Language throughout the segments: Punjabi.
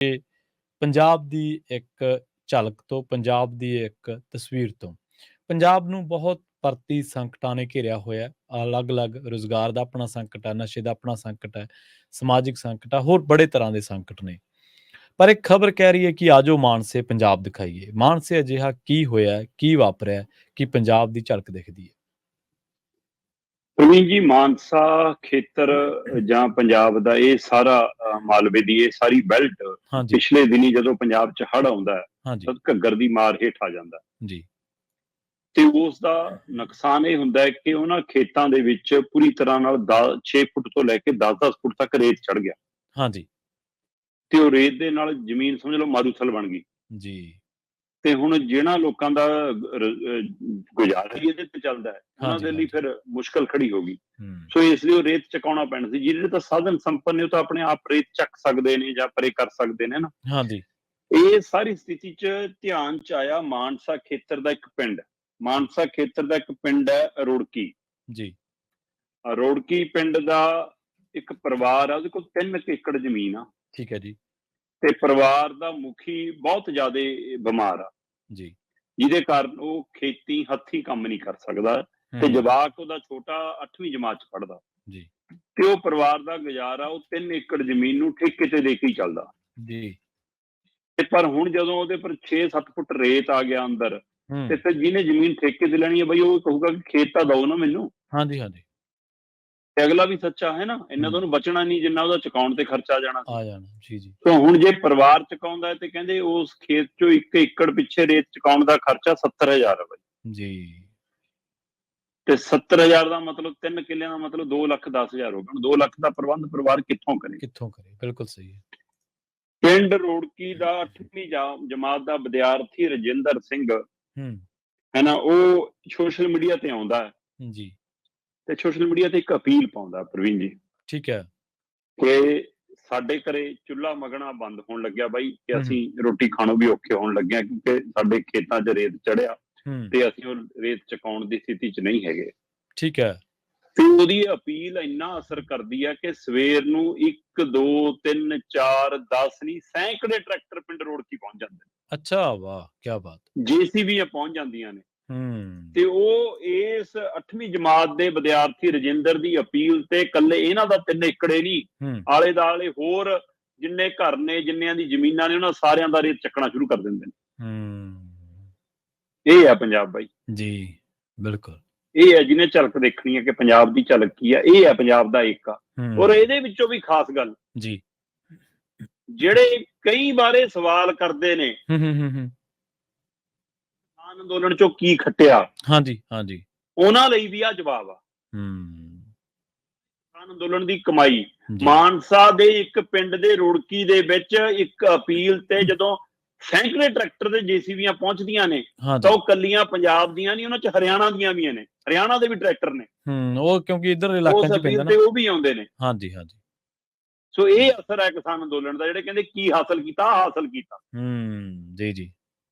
ਕਿ ਪੰਜਾਬ ਦੀ ਇੱਕ ਝਲਕ ਤੋਂ, ਪੰਜਾਬ ਦੀ ਇੱਕ ਤਸਵੀਰ ਤੋਂ। ਪੰਜਾਬ ਨੂੰ ਬਹੁਤ ਭਰਤੀ ਸੰਕਟਾਂ ਨੇ ਘੇਰਿਆ ਹੋਇਆ ਹੈ। ਅਲੱਗ-ਅਲੱਗ ਰੁਜ਼ਗਾਰ ਦਾ ਆਪਣਾ ਸੰਕਟ ਹੈ, ਨਸ਼ੇ ਦਾ ਆਪਣਾ ਸੰਕਟ ਹੈ, ਸਮਾਜਿਕ ਸੰਕਟ ਹੈ, ਹੋਰ ਬੜੇ ਤਰ੍ਹਾਂ ਦੇ ਸੰਕਟ ਨੇ। ਪਰ ਇੱਕ ਖਬਰ ਕਹਿ ਰਹੀ ਹੈ ਕਿ ਆਜੋ ਮਾਨਸੇ ਪੰਜਾਬ ਦਿਖਾਈਏ। ਮਾਨਸੇ ਅਜਿਹਾ ਕੀ ਹੋਇਆ ਹੈ, ਕੀ ਵਾਪਰਿਆ ਹੈ ਕਿ ਪੰਜਾਬ ਦੀ ਝਲਕ ਦਿਖਦੀ ਹੈ? ਪ੍ਰਵੀਨ ਜੀ, ਮਾਨਸਾ ਖੇਤਰ ਜਾਂ ਪੰਜਾਬ ਦਾ ਇਹ ਸਾਰਾ ਮਾਲਵੇ ਦੀ ਇਹ ਸਾਰੀ ਬੈਲਟ ਹਾਂਜੀ, ਪਿਛਲੇ ਦਿਨੀ ਜਦੋਂ ਪੰਜਾਬ 'ਚ ਹੜ੍ਹ ਆਉਂਦਾ ਹੈ, ਹਾਂਜੀ, ਤਦ ਘੱਗਰ ਦੀ ਮਾਰ ਹੇਠ ਆ ਜਾਂਦਾ ਹੈ। ਜੀ, ਤੇ ਉਸ ਦਾ ਨੁਕਸਾਨ ਇਹ ਹੁੰਦਾ ਹੈ ਕਿ ਉਹਨਾਂ ਖੇਤਾਂ ਦੇ ਵਿੱਚ ਪੂਰੀ ਤਰ੍ਹਾਂ ਨਾਲ 6 ਫੁੱਟ ਤੋਂ ਲੈ ਕੇ 10-10 ਫੁੱਟ ਤੱਕ ਰੇਤ ਚੜ੍ਹ ਗਿਆ ਹਾਂਜੀ, ਤੇ ਉਹ ਰੇਤ ਦੇ ਨਾਲ ਜ਼ਮੀਨ ਸਮਝ ਲਓ ਮਾਰੂਥਲ ਬਣ ਗਈ। ਜੀ, ਤੇ ਹੁਣ ਜਿਹਨਾਂ ਲੋਕਾਂ ਦਾ ਗੁਜ਼ਾਰਾ ਹੀ ਇਹਦੇ ਤੇ ਚੱਲਦਾ ਹੈ, ਉਹਨਾਂ ਹਾਂਜੀ, ਦੇ ਲਈ ਹਾਂਜੀ, ਫਿਰ ਮੁਸ਼ਕਲ ਖੜੀ ਹੋ ਗਈ। ਹੂੰ, ਸੋ ਇਸ ਲਈ ਉਹ ਰੇਤ ਚਕਾਉਣਾ ਪੈਣਾ ਸੀ। ਜਿਹੜੇ ਤਾਂ ਸਾਧਨ ਸੰਪੰਨ ਨੇ ਉਹ ਤਾਂ ਆਪਣੇ ਆਪ ਰੇਤ ਚੱਕ ਸਕਦੇ ਨੇ ਜਾਂ ਪਰੇ ਕਰ ਸਕਦੇ ਨੇ ਨਾ। ਹਾਂਜੀ, ਇਹ ਸਾਰੀ ਸਥਿਤੀ 'ਚ ਧਿਆਨ 'ਚ ਆਇਆ ਮਾਨਸਾ ਖੇਤਰ ਦਾ ਇੱਕ ਪਿੰਡ। ਮਾਨਸਾ ਖੇਤਰ ਦਾ ਇੱਕ ਪਿੰਡ ਹੈ ਰੁੜਕੀ। ਜੀ, ਰੁੜਕੀ ਪਿੰਡ ਦਾ ਇੱਕ ਪਰਿਵਾਰ ਆ, ਉਹਦੇ ਕੋਲ 3 ਏਕੜ ਜ਼ਮੀਨ ਆ ਠੀਕ ਹੈ ਜੀ, ਤੇ ਪਰਿਵਾਰ ਦਾ ਮੁਖੀ ਬਹੁਤ ਜ਼ਿਆਦਾ ਬਿਮਾਰ ਆ, ਜੀ, ਜਿਹਦੇ ਕਾਰਨ ਉਹ ਖੇਤੀ ਹੱਥੀਂ ਕੰਮ ਨਹੀਂ ਕਰ ਸਕਦਾ ਤੇ ਹੂੰ, ਜਵਾਕ ਉਹਦਾ ਛੋਟਾ 8ਵੀਂ ਜਮਾਤ 'ਚ ਪੜ੍ਹਦਾ। ਜੀ, ਤੇ ਉਹ ਪਰਿਵਾਰ ਦਾ ਗੁਜ਼ਾਰਾ ਉਹ 3 ਏਕੜ ਜ਼ਮੀਨ ਨੂੰ ਠੇਕੇ ਤੇ ਦੇ ਕੇ ਹੀ ਚੱਲਦਾ। ਜੀ, ਤੇ ਪਰ ਹੁਣ ਜਦੋਂ ਉਹਦੇ ਪਰ 6-7 ਫੁੱਟ ਰੇਤ ਆ ਗਿਆ ਅੰਦਰ, ਹੂੰ, ਤੇ ਫਿਰ ਜਿਹਨੇ ਜ਼ਮੀਨ ਠੇਕੇ ਤੇ ਲੈਣੀ ਹੈ ਬਈ ਉਹ ਕਹੂਗਾ ਕਿ ਖੇਤ ਤਾਂ ਦਓ ਨਾ ਮੈਨੂੰ। ਹਾਂਜੀ, ਹਾਂਜੀ, ਤੇ ਅਗਲਾ ਵੀ ਸੱਚਾ ਹੈ ਨਾ, ਇੰਨਾ ਤਾਂ ਹੂੰ, ਉਹਨੂੰ ਬਚਣਾ ਨਹੀਂ ਜਿੰਨਾ ਉਹਦਾ ਚੁਕਾਉਣ ਤੇ ਖਰਚਾ ਆ ਜਾਣਾ ਸੀ। ਆ ਜਾਣਾ, ਜੀ, ਜੀ, ਤਾਂ ਹੁਣ ਜੇ ਪਰਿਵਾਰ ਚੁਕਾਉਂਦਾ ਹੈ ਤੇ ਕਹਿੰਦੇ ਉਸ ਖੇਤ 'ਚੋਂ 1 ਏਕੜ ਪਿੱਛੇ ਰੇਤ ਚੁਕਾਉਣ ਦਾ ਖਰਚਾ 70,000 ਹੈ ਬਾਈ। ਜੀ, ਤੇ 70,000 ਦਾ ਮਤਲਬ 3 ਕਿੱਲਿਆਂ ਦਾ ਮਤਲਬ 2,10,000 ਹੋ ਗਿਆ। ਹੁਣ 2 ਲੱਖ ਦਾ ਪ੍ਰਬੰਧ ਪਰਿਵਾਰ ਕਿੱਥੋਂ ਕਰੇ? ਕਿੱਥੋਂ ਕਰੇ? ਬਿਲਕੁਲ ਸਹੀ ਹੈ। ਪਿੰਡ ਰੋੜਕੀ ਦਾ 8ਵੀਂ ਜਮਾਤ ਦਾ ਵਿਦਿਆਰਥੀ ਰਜਿੰਦਰ ਸਿੰਘ ਹੂੰ, ਹੈ ਨਾ, ਉਹ ਸੋਸ਼ਲ ਮੀਡੀਆ ਤੇ ਆਉਂਦਾ ਹੈ ਜੀ, ਤੇ ਸੋਸ਼ਲ ਮੀਡੀਆ ਤੇ ਇੱਕ ਅਪੀਲ ਪਾਉਂਦਾ ਪ੍ਰਵੀਨ ਜੀ ਠੀਕ ਹੈ। ਕਿ ਸਾਡੇ ਘਰੇ ਚੁੱਲ੍ਹਾ ਮਗਣਾ ਬੰਦ ਹੋਣ ਲੱਗਿਆ ਬਾਈ, ਕਿ ਹੂੰ, ਅਸੀਂ ਰੋਟੀ ਖਾਣੋਂ ਵੀ ਔਖੇ ਹੋਣ ਲੱਗੇ ਹਾਂ ਕਿਉਂਕਿ ਸਾਡੇ ਖੇਤਾਂ 'ਚ ਰੇਤ ਚੜਿਆ ਹੂੰ, ਤੇ ਅਸੀਂ ਉਹ ਰੇਤ ਚੁਕਾਉਣ ਦੀ ਸਥਿਤੀ 'ਚ ਨਹੀਂ ਹੈਗੇ। ਠੀਕ ਹੈ। ਤੇ ਉਹਦੀ ਅਪੀਲ ਇੰਨਾ ਅਸਰ ਕਰਦੀ ਹੈ ਕਿ ਸਵੇਰ ਨੂੰ 1 2 3 4 10 ਨਹੀਂ ਸੈਂਕੜੇ ਟਰੈਕਟਰ ਪਿੰਡ ਰੋੜਕੀ ਪਹੁੰਚ ਜਾਂਦੇ ਨੇ। ਅੱਛਾ, ਵਾਹ! ਕਿਆ ਬਾਤ! ਜੇਸੀਬੀਆਂ ਪਹੁੰਚ ਜਾਂਦੀਆਂ ਨੇ। ਹੂੰ, ਤੇ ਉਹ ਇਸ 8ਵੀਂ ਜਮਾਤ ਦੇ ਵਿਦਿਆਰਥੀ ਰਜਿੰਦਰ ਦੀ ਅਪੀਲ ਤੇ ਇਕੱਲੇ ਇਹਨਾਂ ਦਾ 3 ਏਕੜੇ ਨਹੀਂ, ਹੂੰ, ਆਲੇ ਦੁਆਲੇ ਹੋਰ ਜਿੰਨੇ ਘਰ ਨੇ, ਜਿੰਨਿਆਂ ਦੀ ਜ਼ਮੀਨਾਂ ਨੇ, ਉਹਨਾਂ ਸਾਰਿਆਂ ਦਾ ਰੇਤ ਚੱਕਣਾ ਸ਼ੁਰੂ ਕਰ ਦਿੰਦੇ ਨੇ। ਹੂੰ, ਇਹ ਆ ਪੰਜਾਬ ਬਾਈ। ਜੀ, ਬਿਲਕੁਲ। ਇਹ ਹੈ ਜਿਹਨੇ ਝਲਕ ਦੇਖਣੀ ਹੈ ਕਿ ਪੰਜਾਬ ਦੀ ਝਲਕ ਕੀ ਆ। ਇਹ ਹੈ ਪੰਜਾਬ ਦਾ ਏਕਾ। ਔਰ ਹੂੰ, ਇਹਦੇ ਵਿੱਚੋਂ ਵੀ ਖਾਸ ਗੱਲ, ਜੀ, ਜਿਹੜੇ ਕਈ ਵਾਰੇ ਸਵਾਲ ਕਰਦੇ ਨੇ ਹੂੰ, ਹੂੰ, ਹੂੰ, ਹੂੰ, ਕਿਸਾਨ ਅੰਦੋਲਨ ਚੋਂ ਕੀ ਖੱਟਿਆ, ਹਾਂਜੀ, ਹਾਂਜੀ, ਉਹਨਾਂ ਲਈ ਵੀ ਆ ਜਵਾਬ ਆ। ਹੂੰ, ਕਿਸਾਨ ਅੰਦੋਲਨ ਦੀ ਕਮਾਈ ਜੀ, ਮਾਨਸਾ ਦੇ ਇੱਕ ਪਿੰਡ ਦੇ ਰੁੜਕੀ ਦੇ ਵਿੱਚ ਇੱਕ ਅਪੀਲ ਤੇ ਜਦੋਂ ਸੈਂਕੜੇ ਟਰੈਕਟਰ ਤੇ ਜੇਸੀਬੀਆਂ ਪਹੁੰਚਦੀਆਂ ਨੇ ਤਾਂ ਹਾਂਜੀ, ਉਹ ਕੱਲੀਆਂ ਪੰਜਾਬ ਦੀਆਂ ਨਹੀਂ, ਉਹਨਾਂ 'ਚ ਹਰਿਆਣਾ ਦੀਆਂ ਵੀ ਨੇ, ਹਰਿਆਣਾ ਦੇ ਵੀ ਟਰੈਕਟਰ ਨੇ। ਉਹ ਕਿਉਂਕਿ ਇੱਧਰ ਇਲਾਕਿਆਂ ਉਸ 'ਚ ਹੀ ਪੈਂਦਾ ਅਪੀਲ ਨਾ। ਤੇ ਉਹ ਵੀ ਆਉਂਦੇ ਨੇ। ਹਾਂਜੀ, ਹਾਂਜੀ, ਸੋ ਇਹ ਅਸਰ ਹੈ ਕਿਸਾਨ ਅੰਦੋਲਨ ਦਾ, ਜਿਹੜੇ ਕਹਿੰਦੇ ਕੀ ਹਾਸਲ ਕੀਤਾ, ਆਹ ਹਾਸਲ ਕੀਤਾ। ਜੀ, ਜੀ,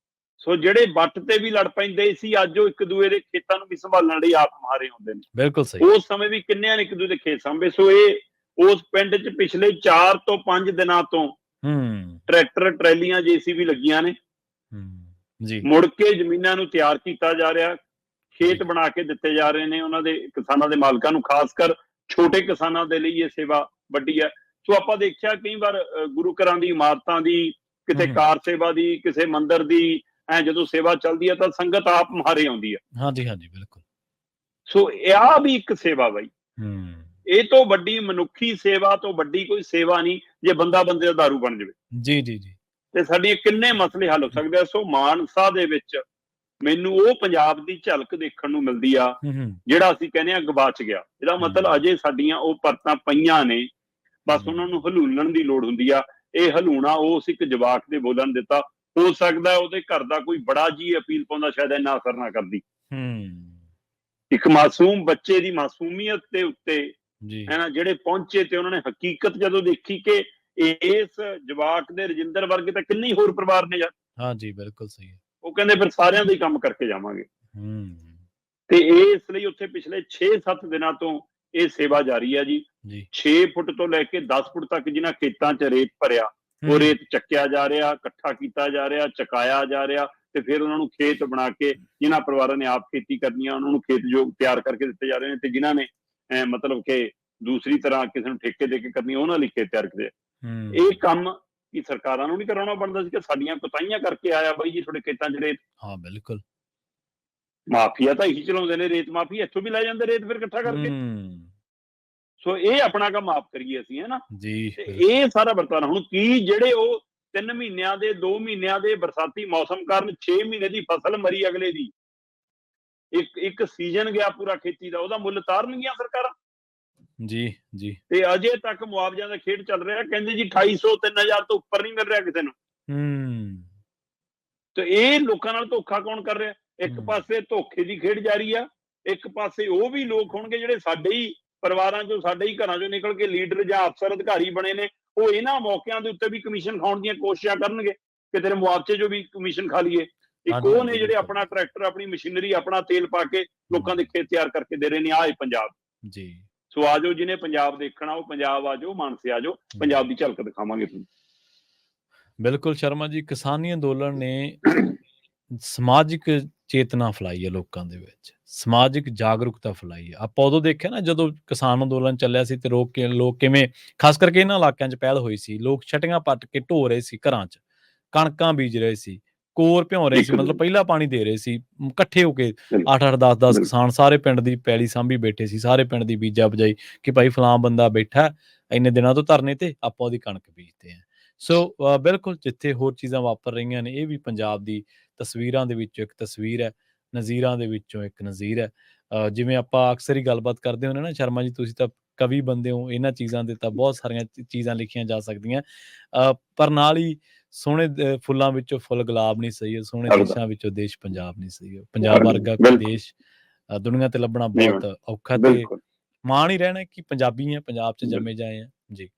ਸੋ ਜਿਹੜੇ ਵੱਟ ਤੇ ਵੀ ਲੜ ਪੈਂਦੇ ਸੀ, ਅੱਜ ਉਹ ਇੱਕ ਦੂਏ ਦੇ ਖੇਤਾਂ ਨੂੰ ਵੀ ਸੰਭਾਲਣ ਲਈ ਆਪ ਮਾਰੇ ਹੁੰਦੇ ਨੇ। ਬਿਲਕੁਲ ਸਹੀ। ਉਸ ਸਮੇਂ ਵੀ ਕਿੰਨਿਆਂ ਨੇ ਇੱਕ ਦੂਜੇ ਦੇ ਖੇਤ ਸਾਂਭੇ। ਸੋ ਇਹ ਉਸ ਪਿੰਡ 'ਚ ਪਿਛਲੇ 4 ਤੋਂ 5 ਦਿਨਾਂ ਤੋਂ ਹੂੰ, ਟਰੈਕਟਰ, ਟਰੈਲੀਆਂ, ਜੇਸੀਬੀ ਲੱਗੀਆਂ ਨੇ। ਜੀ, ਮੁੜ ਕੇ ਜ਼ਮੀਨਾਂ ਨੂੰ ਤਿਆਰ ਕੀਤਾ ਜਾ ਰਿਹਾ, ਖੇਤ ਜੀ, ਬਣਾ ਕੇ ਦਿੱਤੇ ਜਾ ਰਹੇ ਨੇ ਉਹਨਾਂ ਦੇ ਕਿਸਾਨਾਂ ਦੇ ਮਾਲਕਾਂ ਨੂੰ। ਖਾਸ ਕਰ ਛੋਟੇ ਕਿਸਾਨਾਂ ਦੇ ਲਈ ਇਹ ਸੇਵਾ ਵੱਡੀ ਹੈ। ਸੋ ਆਪਾਂ ਦੇਖਿਆ ਕਈ ਵਾਰ ਗੁਰੂ ਘਰਾਂ ਦੀ ਇਮਾਰਤਾਂ ਦੀ, ਕਿਤੇ ਹੂੰ, ਕਾਰ ਸੇਵਾ ਦੀ, ਕਿਸੇ ਮੰਦਿਰ ਦੀ, ਜਦੋਂ ਸੇਵਾ ਚੱਲਦੀ ਹੈ ਤਾਂ ਸੰਗਤ ਆਪ ਮੁਹਾਰੇ ਆਉਂਦੀ ਹੈ। ਹਾਂਜੀ, ਹਾਂਜੀ, ਬਿਲਕੁਲ। ਸੋ ਇਹ ਵੀ ਇੱਕ ਸੇਵਾ ਬਾਈ। ਹੂੰ, ਇਹ ਤੋਂ ਵੱਡੀ ਮਨੁੱਖੀ ਸੇਵਾ ਤੋਂ ਵੱਡੀ ਕੋਈ ਸੇਵਾ ਨਹੀਂ ਜੇ ਬੰਦਾ ਬੰਦੇ ਦਾ ਦਾਰੂ ਬਣ ਜਾਵੇ। ਜੀ, ਜੀ, ਜੀ, ਤੇ ਸਾਡੇ ਕਿੰਨੇ ਮਸਲੇ ਹੱਲ ਹੋ ਸਕਦੇ ਆ। ਸੋ ਮਾਨਸਾ ਦੇ ਵਿੱਚ ਮੈਨੂੰ ਉਹ ਪੰਜਾਬ ਦੀ ਝਲਕ ਦੇਖਣ ਨੂੰ ਮਿਲਦੀ ਆ ਹੂੰ, ਜਿਹੜਾ ਅਸੀਂ ਕਹਿੰਦੇ ਆ ਗਵਾਚ ਗਿਆ। ਇਹਦਾ ਮਤਲਬ ਅਜੇ ਸਾਡੀਆਂ ਉਹ ਪਰਤਾਂ ਪਈਆਂ ਨੇ, ਬਸ ਉਹਨਾਂ ਨੂੰ ਹਲੂਲਣ ਦੀ ਲੋੜ ਹੁੰਦੀ ਆ। ਇਹ ਹਲੂਣਾ ਉਸ ਇੱਕ ਜਵਾਕ ਦੇ ਬੋਲਣ ਦਿੱਤਾ। ਹੋ ਸਕਦਾ ਉਹਦੇ ਘਰ ਦਾ ਕੋਈ ਬੜਾ ਜੀ ਅਪੀਲ ਪਾਉਂਦਾ, ਸ਼ਾਇਦ ਇੰਨਾ ਅਸਰ ਨਾ ਕਰਦੀ। ਇੱਕ ਮਾਸੂਮ ਬੱਚੇ ਦੀ ਮਾਸੂਮੀਅਤ ਦੇ ਉੱਤੇ ਜੀ, ਹੈ ਨਾ, ਜਿਹੜੇ ਪਹੁੰਚੇ ਤੇ ਉਹਨਾਂ ਨੇ ਹਕੀਕਤ ਜਦੋਂ ਦੇਖੀ ਕਿ ਇਸ ਜਵਾਕ ਦੇ ਰਜਿੰਦਰ ਵਰਗੇ ਤਾਂ ਕਿੰਨੇ ਹੋਰ ਪਰਿਵਾਰ ਨੇ ਯਾਰ। ਹਾਂਜੀ, ਬਿਲਕੁਲ ਸਹੀ ਹੈ। ਉਹ ਕਹਿੰਦੇ ਫਿਰ ਸਾਰਿਆਂ ਦਾ ਹੀ ਕੰਮ ਕਰਕੇ ਜਾਵਾਂਗੇ। ਹੂੰ, ਤੇ ਇਸ ਲਈ ਉੱਥੇ ਪਿਛਲੇ 6-7 ਦਿਨਾਂ ਤੋਂ ਇਹ ਸੇਵਾ ਜਾਰੀ ਹੈ ਜੀ। ਜੀ, 6 ਫੁੱਟ ਤੋਂ ਲੈ ਕੇ 10 ਫੁੱਟ ਤੱਕ ਜਿਨ੍ਹਾਂ ਖੇਤਾਂ 'ਚ ਰੇਤ ਭਰਿਆ, ਹੂੰ, ਉਹ ਹੂੰ, ਰੇਤ ਚੱਕਿਆ ਜਾ ਰਿਹਾ, ਇਕੱਠਾ ਕੀਤਾ ਜਾ ਰਿਹਾ, ਚਕਾਇਆ ਜਾ ਰਿਹਾ, ਤੇ ਫਿਰ ਉਹਨਾਂ ਨੂੰ ਖੇਤ ਬਣਾ ਕੇ, ਜਿਨ੍ਹਾਂ ਪਰਿਵਾਰਾਂ ਨੇ ਆਪ ਖੇਤੀ ਕਰਨੀ ਆ ਉਹਨਾਂ ਨੂੰ ਖੇਤ ਜੋ ਤਿਆਰ ਕਰਕੇ ਦਿੱਤੇ ਜਾ ਰਹੇ ਨੇ, ਤੇ ਜਿਨ੍ਹਾਂ ਨੇ ਮਤਲਬ ਕਿ ਦੂਸਰੀ ਤਰ੍ਹਾਂ ਕਿਸੇ ਨੂੰ ਠੇਕੇ ਦੇ ਕੇ ਕਰਨੀ, ਉਹਨਾਂ ਲਈ ਖੇਤ ਤਿਆਰ ਕੀਤੇ। ਇਹ ਕੰਮ ਕੀ ਸਰਕਾਰਾਂ ਨੂੰ ਨਹੀਂ ਕਰਾਉਣਾ ਬਣਦਾ ਸੀ ਕਿ ਸਾਡੀਆਂ ਕੁਤਾਹੀਆਂ ਕਰਕੇ ਆਇਆ ਬਾਈ ਜੀ ਤੁਹਾਡੇ ਖੇਤਾਂ 'ਚ ਰੇਤ? ਹਾਂ, ਬਿਲਕੁਲ। ਮਾਫੀਆ ਤਾਂ ਇਹੀ ਚਲਾਉਂਦੇ ਨੇ, ਰੇਤ ਮਾਫੀਆ ਇੱਥੋਂ ਵੀ ਲੈ ਜਾਂਦੇ ਰੇਤ ਫਿਰ ਇਕੱਠਾ ਕਰਕੇ। ਹੂੰ, ਸੋ ਇਹ ਆਪਣਾ ਕੰਮ ਆਪ ਕਰੀਏ ਅਸੀਂ, ਹੈ ਨਾ। ਜੀ, ਤੇ ਬਿਲਕੁਲ। ਇਹ ਸਾਰਾ ਵਰਤਾਰਾ ਹੁਣ ਕੀ ਜਿਹੜੇ ਉਹ 3 ਮਹੀਨਿਆਂ ਦੇ 2 ਮਹੀਨਿਆਂ ਦੇ ਬਰਸਾਤੀ ਮੌਸਮ ਕਾਰਨ 6 ਮਹੀਨੇ ਦੀ ਫਸਲ ਮਰੀ ਅਗਲੇ ਦੀ, ਇੱਕ ਸੀਜ਼ਨ ਗਿਆ ਪੂਰਾ ਖੇਤੀ ਦਾ, ਉਹਦਾ ਮੁੱਲ ਤਾਰਨਗੀਆਂ ਸਰਕਾਰਾਂ? ਜੀ, ਜੀ। ਤੇ ਅਜੇ ਤੱਕ ਮੁਆਵਜ਼ਿਆਂ ਦਾ ਖੇਡ ਚੱਲ ਰਿਹਾ, ਕਹਿੰਦੇ ਜੀ 2800 3000 ਤੋਂ ਉੱਪਰ ਨਹੀਂ ਮਿਲ ਰਿਹਾ ਕਿਸੇ ਨੂੰ। ਹੂੰ, ਤੇ ਇਹ ਲੋਕਾਂ ਨਾਲ ਧੋਖਾ ਕੌਣ ਕਰ ਰਿਹਾ? ਇੱਕ ਪਾਸੇ ਧੋਖੇ ਦੀ ਖੇਡ ਜਾਰੀ ਆ, ਇੱਕ ਪਾਸੇ ਉਹ ਵੀ ਲੋਕ ਹੋਣਗੇ ਜਿਹੜੇ ਸਾਡੇ ਹੀ ਪਰਿਵਾਰਾਂ ਚੋਂ, ਸਾਡੇ ਹੀ ਘਰਾਂ ਚੋਂ ਨਿਕਲ ਕੇ ਲੀਡਰ ਜਾਂ ਅਫਸਰ ਅਧਿਕਾਰੀ ਬਣੇ ਨੇ, ਉਹ ਇਹਨਾਂ ਮੌਕਿਆਂ ਦੇ ਉੱਤੇ ਵੀ ਕਮਿਸ਼ਨ ਖਾਣ ਦੀਆਂ ਕੋਸ਼ਿਸ਼ਾਂ ਕਰਨਗੇ ਕਿ ਤੇਰੇ ਮੁਆਵਜ਼ੇ ਚੋਂ ਵੀ ਕਮਿਸ਼ਨ ਖਾ ਲਈਏ। ਇੱਕ ਉਹ ਨੇ ਜਿਹੜੇ ਆਪਣਾ ਟਰੈਕਟਰ, ਆਪਣੀ ਮਸ਼ੀਨਰੀ, ਆਪਣਾ ਤੇਲ ਪਾ ਕੇ ਲੋਕਾਂ ਦੇ ਖੇਤ ਤਿਆਰ ਕਰਕੇ ਦੇ ਰਹੇ ਨੇ। ਆਹ ਪੰਜਾਬ ਜੀ। ਸੋ ਆਜੋ, ਜਿਹਨੇ ਪੰਜਾਬ ਦੇਖਣਾ ਉਹ ਪੰਜਾਬ ਆਜੋ, ਮਾਨਸੇ ਆਜੋ, ਪੰਜਾਬ ਦੀ ਝਲਕ ਦਿਖਾਵਾਂਗੇ ਤੁਹਾਨੂੰ। ਬਿਲਕੁਲ ਸ਼ਰਮਾ ਜੀ, ਕਿਸਾਨੀ ਅੰਦੋਲਨ ਨੇ ਸਮਾਜਿਕ ਚੇਤਨਾ ਫੈਲਾਈ ਹੈ ਲੋਕਾਂ ਦੇ ਵਿੱਚ, ਸਮਾਜਿਕ ਜਾਗਰੂਕਤਾ ਫੈਲਾਈ ਹੈ। ਆਪਾਂ ਉਦੋਂ ਦੇਖਿਆ ਨਾ ਜਦੋਂ ਕਿਸਾਨ ਅੰਦੋਲਨ ਚੱਲਿਆ ਸੀ ਤੇ ਲੋਕ ਕਿਵੇਂ, ਖਾਸ ਕਰਕੇ ਇਹਨਾਂ ਇਲਾਕਿਆਂ 'ਚ ਪਹਿਲ ਹੋਈ ਸੀ, ਲੋਕ ਛਟੀਆਂ ਪੱਟ ਕੇ ਢੋ ਰਹੇ ਸੀ ਘਰਾਂ 'ਚ, ਕਣਕਾਂ ਬੀਜ ਰਹੇ ਸੀ, ਕੋਰ ਭਿਉਂ ਰਹੇ ਸੀ, ਮਤਲਬ ਪਹਿਲਾ ਪਾਣੀ ਦੇ ਰਹੇ ਸੀ, ਇਕੱਠੇ ਹੋ ਕੇ 8-8 10-10 ਕਿਸਾਨ ਸਾਰੇ ਪਿੰਡ ਦੀ ਪੈਲੀ ਸਾਂਭੀ ਬੈਠੇ ਸੀ, ਸਾਰੇ ਪਿੰਡ ਦੀ ਬੀਜਾ ਬਜਾਈ ਕਿ ਭਾਈ ਫਲਾਂ ਬੰਦਾ ਬੈਠਾ ਇੰਨੇ ਦਿਨਾਂ ਤੋਂ ਧਰਨੇ ਤੇ, ਆਪਾਂ ਉਹਦੀ ਕਣਕ ਬੀਜਦੇ ਹਾਂ। ਸੋ ਬਿਲਕੁਲ ਜਿੱਥੇ ਹੋਰ ਚੀਜ਼ਾਂ ਵਾਪਰ ਰਹੀਆਂ ਨੇ, ਇਹ ਵੀ ਪੰਜਾਬ ਦੀ ਤਸਵੀਰਾਂ ਦੇ ਵਿੱਚੋਂ ਇੱਕ ਤਸਵੀਰ ਹੈ, ਨਜ਼ੀਰਾਂ ਦੇ ਵਿੱਚੋਂ ਇੱਕ ਨਜ਼ੀਰ ਹੈ। ਜਿਵੇਂ ਆਪਾਂ ਅਕਸਰ ਹੀ ਗੱਲਬਾਤ ਕਰਦੇ ਹੁੰਦੇ ਨਾ ਸ਼ਰਮਾ ਜੀ, ਤੁਸੀਂ ਤਾਂ ਕਵੀ ਬੰਦੇ ਹੋ, ਇਹਨਾਂ ਚੀਜ਼ਾਂ ਦੇ ਤਾਂ ਬਹੁਤ ਸਾਰੀਆਂ ਚੀਜ਼ਾਂ ਲਿਖੀਆਂ ਜਾ ਸਕਦੀਆਂ, ਪਰ ਨਾਲ ਹੀ ਸੋਹਣੇ ਫੁੱਲਾਂ ਵਿੱਚੋਂ ਫੁੱਲ ਗੁਲਾਬ ਨਹੀਂ ਸਹੀ, ਸੋਹਣੇ ਦੇਸ਼ਾਂ ਵਿੱਚੋਂ ਦੇਸ਼ ਪੰਜਾਬ ਨਹੀਂ ਸਹੀ। ਪੰਜਾਬ ਵਰਗਾ ਕੋਈ ਦੇਸ਼ ਦੁਨੀਆ ਤੇ ਲੱਭਣਾ ਬਹੁਤ ਔਖਾ, ਤੇ ਮਾਣ ਹੀ ਰਹਿਣਾ ਕਿ ਪੰਜਾਬੀ ਹੈ, ਪੰਜਾਬ 'ਚ ਜੰਮੇ ਜਾਏ ਆ ਜੀ।